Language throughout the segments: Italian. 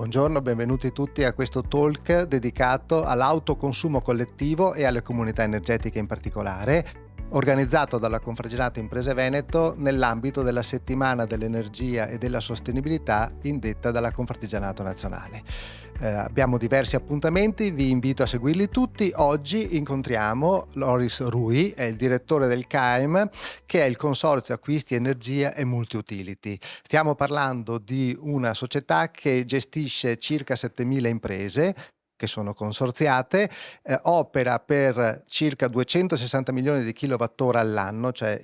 Buongiorno, benvenuti tutti a questo talk dedicato all'autoconsumo collettivo e alle comunità energetiche in particolare, organizzato dalla Confraginato Imprese Veneto nell'ambito della Settimana dell'Energia e della Sostenibilità indetta dalla Confartigianato Nazionale. Abbiamo diversi appuntamenti, vi invito a seguirli tutti. Oggi incontriamo Loris Rui, è il direttore del CAEM, che è il Consorzio Acquisti Energia e Multiutility. Stiamo parlando di una società che gestisce circa 7.000 imprese che sono consorziate, opera per circa 260 milioni di kilowattora all'anno, cioè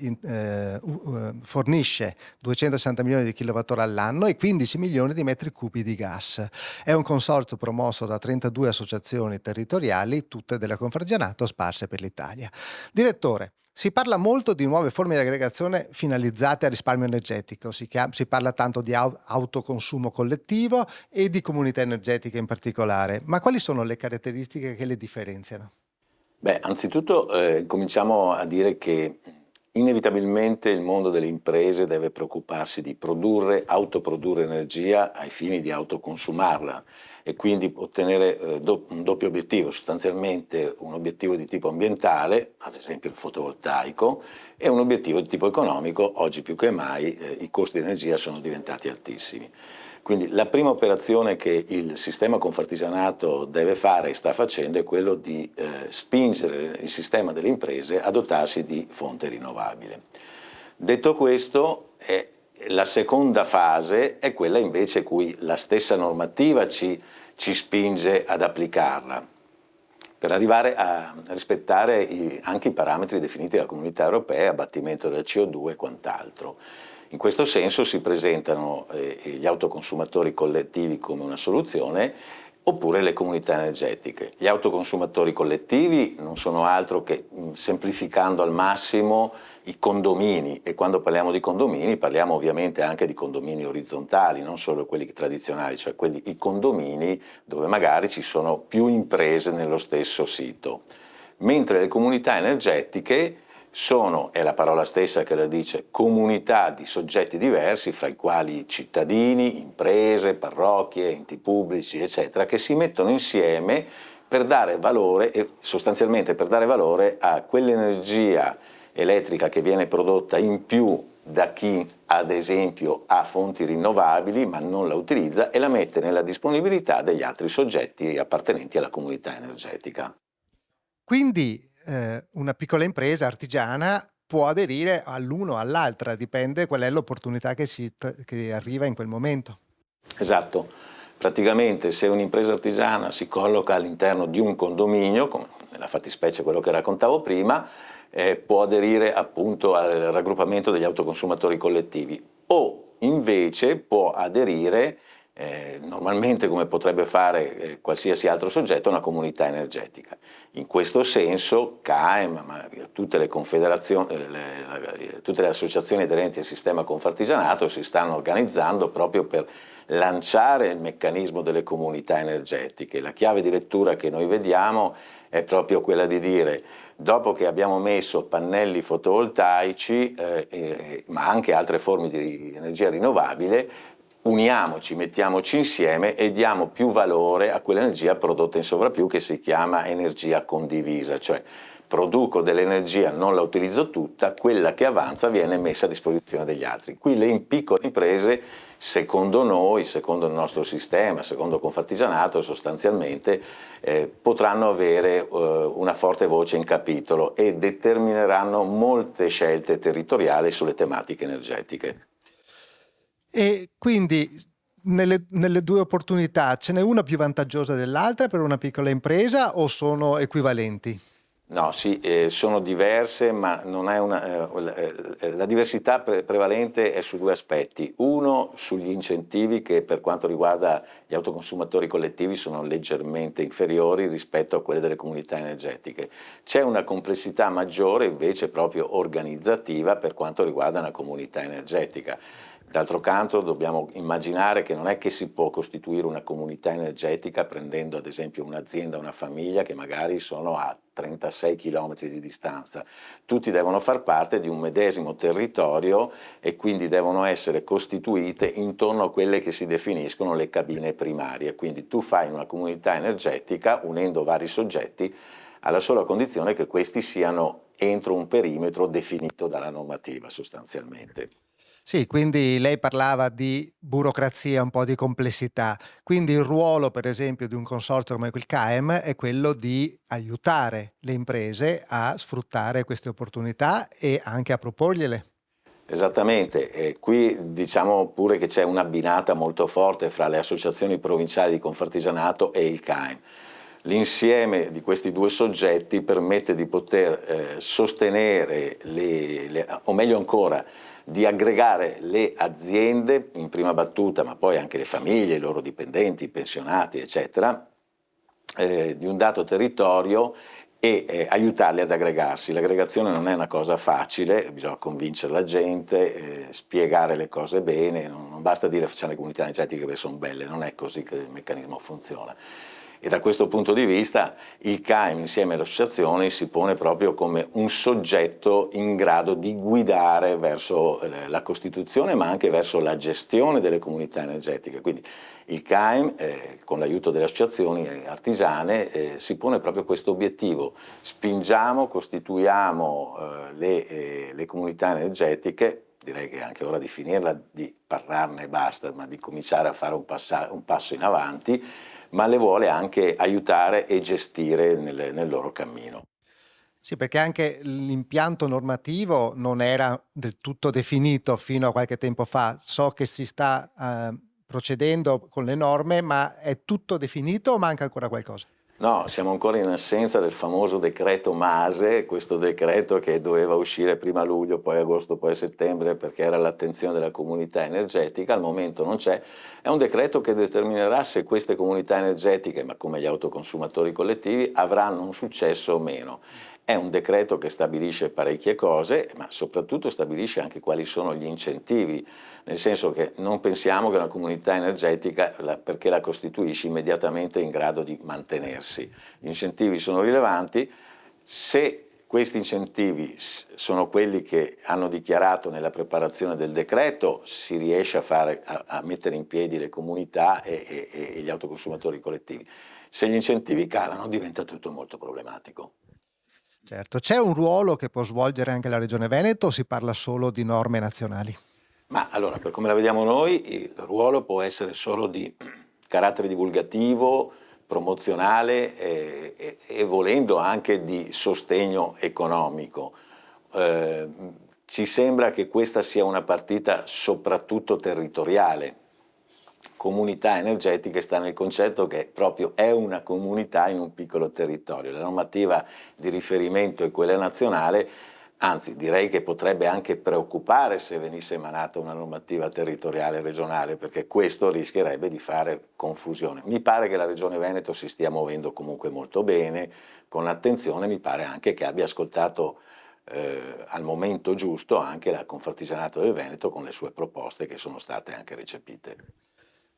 fornisce 260 milioni di kilowattora all'anno e 15 milioni di metri cubi di gas. È un consorzio promosso da 32 associazioni territoriali, tutte della Confraginato, sparse per l'Italia. Direttore, si parla molto di nuove forme di aggregazione finalizzate al risparmio energetico, si parla tanto di autoconsumo collettivo e di comunità energetiche in particolare, ma quali sono le caratteristiche che le differenziano? Beh, anzitutto cominciamo a dire che inevitabilmente il mondo delle imprese deve preoccuparsi di autoprodurre energia ai fini di autoconsumarla e quindi ottenere un doppio obiettivo, sostanzialmente un obiettivo di tipo ambientale, ad esempio il fotovoltaico, e un obiettivo di tipo economico. Oggi più che mai i costi di energia sono diventati altissimi. Quindi la prima operazione che il sistema Confartigianato deve fare e sta facendo è quello di spingere il sistema delle imprese a dotarsi di fonte rinnovabile. Detto questo, la seconda fase è quella invece cui la stessa normativa ci spinge ad applicarla, per arrivare a rispettare anche i parametri definiti dalla Comunità Europea, abbattimento del CO2 e quant'altro. In questo senso si presentano gli autoconsumatori collettivi come una soluzione, oppure le comunità energetiche. Gli autoconsumatori collettivi non sono altro che, semplificando al massimo, i condomini, e quando parliamo di condomini parliamo ovviamente anche di condomini orizzontali, non solo quelli tradizionali, cioè i condomini dove magari ci sono più imprese nello stesso sito. Mentre le comunità energetiche è la parola stessa che la dice, comunità di soggetti diversi, fra i quali cittadini, imprese, parrocchie, enti pubblici, eccetera, che si mettono insieme per dare valore, e sostanzialmente per dare valore a quell'energia elettrica che viene prodotta in più da chi, ad esempio, ha fonti rinnovabili ma non la utilizza e la mette nella disponibilità degli altri soggetti appartenenti alla comunità energetica. Quindi una piccola impresa artigiana può aderire all'uno o all'altra, dipende qual è l'opportunità che arriva in quel momento. Esatto, praticamente se un'impresa artigiana si colloca all'interno di un condominio, come nella fattispecie quello che raccontavo prima, può aderire appunto al raggruppamento degli autoconsumatori collettivi, o invece può aderire normalmente, come potrebbe fare qualsiasi altro soggetto, a una comunità energetica. In questo senso CAEM, ma tutte le confederazioni, tutte le associazioni aderenti al sistema Confartigianato si stanno organizzando proprio per lanciare il meccanismo delle comunità energetiche. La chiave di lettura che noi vediamo è proprio quella di dire: dopo che abbiamo messo pannelli fotovoltaici, ma anche altre forme di energia rinnovabile, uniamoci, mettiamoci insieme e diamo più valore a quell'energia prodotta in sovrappiù, che si chiama energia condivisa, cioè produco dell'energia, non la utilizzo tutta, quella che avanza viene messa a disposizione degli altri. Qui le piccole imprese, secondo noi, secondo il nostro sistema, secondo Confartigianato, sostanzialmente potranno avere una forte voce in capitolo e determineranno molte scelte territoriali sulle tematiche energetiche. E quindi nelle due opportunità ce n'è una più vantaggiosa dell'altra per una piccola impresa o sono equivalenti? No, sì, sono diverse, ma non è la diversità prevalente è su due aspetti. Uno, sugli incentivi, che per quanto riguarda gli autoconsumatori collettivi sono leggermente inferiori rispetto a quelle delle comunità energetiche. C'è una complessità maggiore invece proprio organizzativa per quanto riguarda una comunità energetica. D'altro canto dobbiamo immaginare che non è che si può costituire una comunità energetica prendendo ad esempio un'azienda, una famiglia che magari sono a 36 km di distanza. Tutti devono far parte di un medesimo territorio e quindi devono essere costituite intorno a quelle che si definiscono le cabine primarie. Quindi tu fai una comunità energetica unendo vari soggetti alla sola condizione che questi siano entro un perimetro definito dalla normativa sostanzialmente. Sì, quindi lei parlava di burocrazia, un po' di complessità. Quindi il ruolo, per esempio, di un consorzio come il CAEM è quello di aiutare le imprese a sfruttare queste opportunità e anche a proporgliele. Esattamente, e qui diciamo pure che c'è un'abbinata molto forte fra le associazioni provinciali di Confartigianato e il CAEM. L'insieme di questi due soggetti permette di poter sostenere, o meglio ancora, di aggregare le aziende in prima battuta, ma poi anche le famiglie, i loro dipendenti, i pensionati, eccetera, di un dato territorio e aiutarli ad aggregarsi. L'aggregazione non è una cosa facile, bisogna convincere la gente, spiegare le cose bene, non basta dire facciamo le comunità energetiche perché sono belle, non è così che il meccanismo funziona. E da questo punto di vista il CAEM insieme alle associazioni si pone proprio come un soggetto in grado di guidare verso la costituzione ma anche verso la gestione delle comunità energetiche. Quindi il CAEM con l'aiuto delle associazioni artigiane si pone proprio questo obiettivo: spingiamo, costituiamo le comunità energetiche. Direi che è anche ora di finirla di parlarne e basta, ma di cominciare a fare un passo in avanti, ma le vuole anche aiutare e gestire nel loro cammino. Sì, perché anche l'impianto normativo non era del tutto definito fino a qualche tempo fa. So che si sta procedendo con le norme, ma è tutto definito o manca ancora qualcosa? No, siamo ancora in assenza del famoso decreto Mase, questo decreto che doveva uscire prima luglio, poi agosto, poi settembre perché era all'attenzione della comunità energetica, al momento non c'è. È un decreto che determinerà se queste comunità energetiche, ma come gli autoconsumatori collettivi, avranno un successo o meno. È un decreto che stabilisce parecchie cose, ma soprattutto stabilisce anche quali sono gli incentivi, nel senso che non pensiamo che una comunità energetica, perché la costituisci, immediatamente è in grado di mantenersi. Gli incentivi sono rilevanti, se questi incentivi sono quelli che hanno dichiarato nella preparazione del decreto, si riesce a mettere in piedi le comunità e gli autoconsumatori collettivi. Se gli incentivi calano diventa tutto molto problematico. Certo, c'è un ruolo che può svolgere anche la Regione Veneto o si parla solo di norme nazionali? Ma allora, per come la vediamo noi, il ruolo può essere solo di carattere divulgativo, promozionale e volendo anche di sostegno economico. Eh, Ci sembra che questa sia una partita soprattutto territoriale. Comunità energetiche sta nel concetto che proprio è una comunità in un piccolo territorio. La normativa di riferimento è quella nazionale, anzi direi che potrebbe anche preoccupare se venisse emanata una normativa territoriale regionale, perché questo rischierebbe di fare confusione. Mi pare che la Regione Veneto si stia muovendo comunque molto bene, con attenzione, mi pare anche che abbia ascoltato al momento giusto anche la Confartigianato del Veneto con le sue proposte che sono state anche recepite.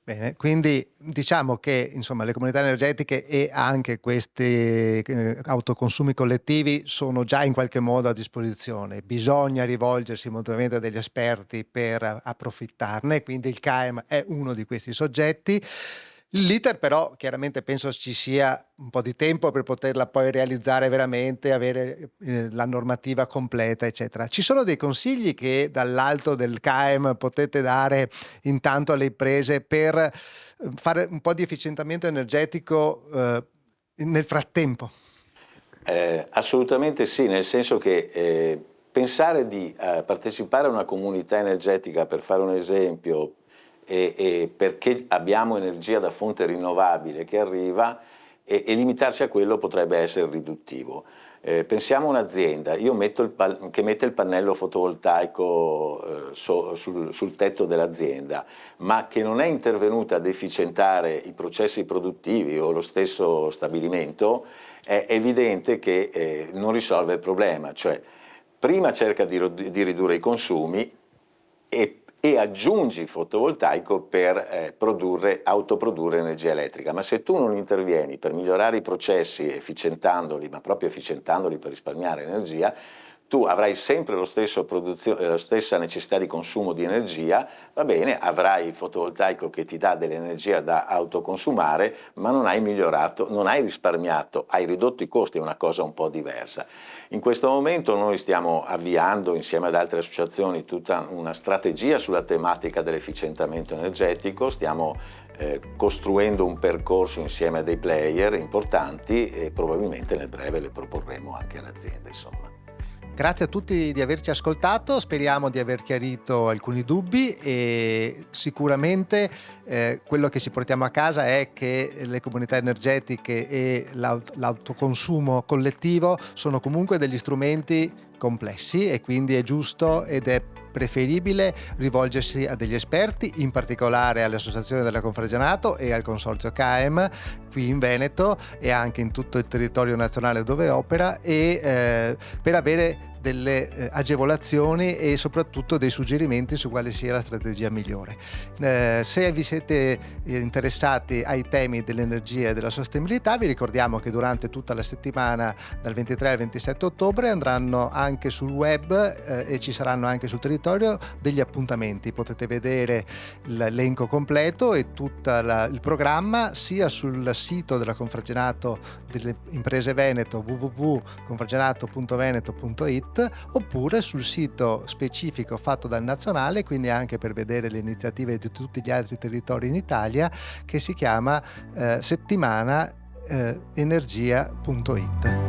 Bene, quindi diciamo che insomma le comunità energetiche e anche questi autoconsumi collettivi sono già in qualche modo a disposizione. Bisogna rivolgersi moltamente a degli esperti per approfittarne, quindi il CAEM è uno di questi soggetti. L'iter però chiaramente penso ci sia un po' di tempo per poterla poi realizzare veramente, avere la normativa completa, eccetera. Ci sono dei consigli che dall'alto del CAEM potete dare intanto alle imprese per fare un po' di efficientamento energetico nel frattempo? Assolutamente sì, nel senso che pensare di partecipare a una comunità energetica, per fare un esempio, e perché abbiamo energia da fonte rinnovabile che arriva e limitarsi a quello potrebbe essere riduttivo. Pensiamo a un'azienda, che mette il pannello fotovoltaico sul tetto dell'azienda, ma che non è intervenuta ad efficientare i processi produttivi o lo stesso stabilimento, è evidente che non risolve il problema, cioè prima cerca di ridurre i consumi e e aggiungi il fotovoltaico per autoprodurre energia elettrica. Ma se tu non intervieni per migliorare i processi efficientandoli, ma proprio efficientandoli per risparmiare energia, tu avrai sempre la stessa necessità di consumo di energia, va bene, avrai il fotovoltaico che ti dà dell'energia da autoconsumare, ma non hai migliorato, non hai risparmiato, hai ridotto i costi, è una cosa un po' diversa. In questo momento noi stiamo avviando, insieme ad altre associazioni, tutta una strategia sulla tematica dell'efficientamento energetico, stiamo costruendo un percorso insieme a dei player importanti e probabilmente nel breve le proporremo anche alle aziende, insomma. Grazie a tutti di averci ascoltato, speriamo di aver chiarito alcuni dubbi e sicuramente quello che ci portiamo a casa è che le comunità energetiche e l'autoconsumo collettivo sono comunque degli strumenti complessi e quindi è giusto ed è preferibile rivolgersi a degli esperti, in particolare all'Associazione della Confragionato e al Consorzio CAEM qui in Veneto e anche in tutto il territorio nazionale dove opera e per avere delle agevolazioni e soprattutto dei suggerimenti su quale sia la strategia migliore. Se vi siete interessati ai temi dell'energia e della sostenibilità, vi ricordiamo che durante tutta la settimana dal 23 al 27 ottobre andranno anche sul web e ci saranno anche sul territorio degli appuntamenti. Potete vedere l'elenco completo e tutto il programma sia sul sito della Confragionato delle Imprese Veneto www.confragionato.veneto.it oppure sul sito specifico fatto dal Nazionale, quindi anche per vedere le iniziative di tutti gli altri territori in Italia, che si chiama settimana energia.it.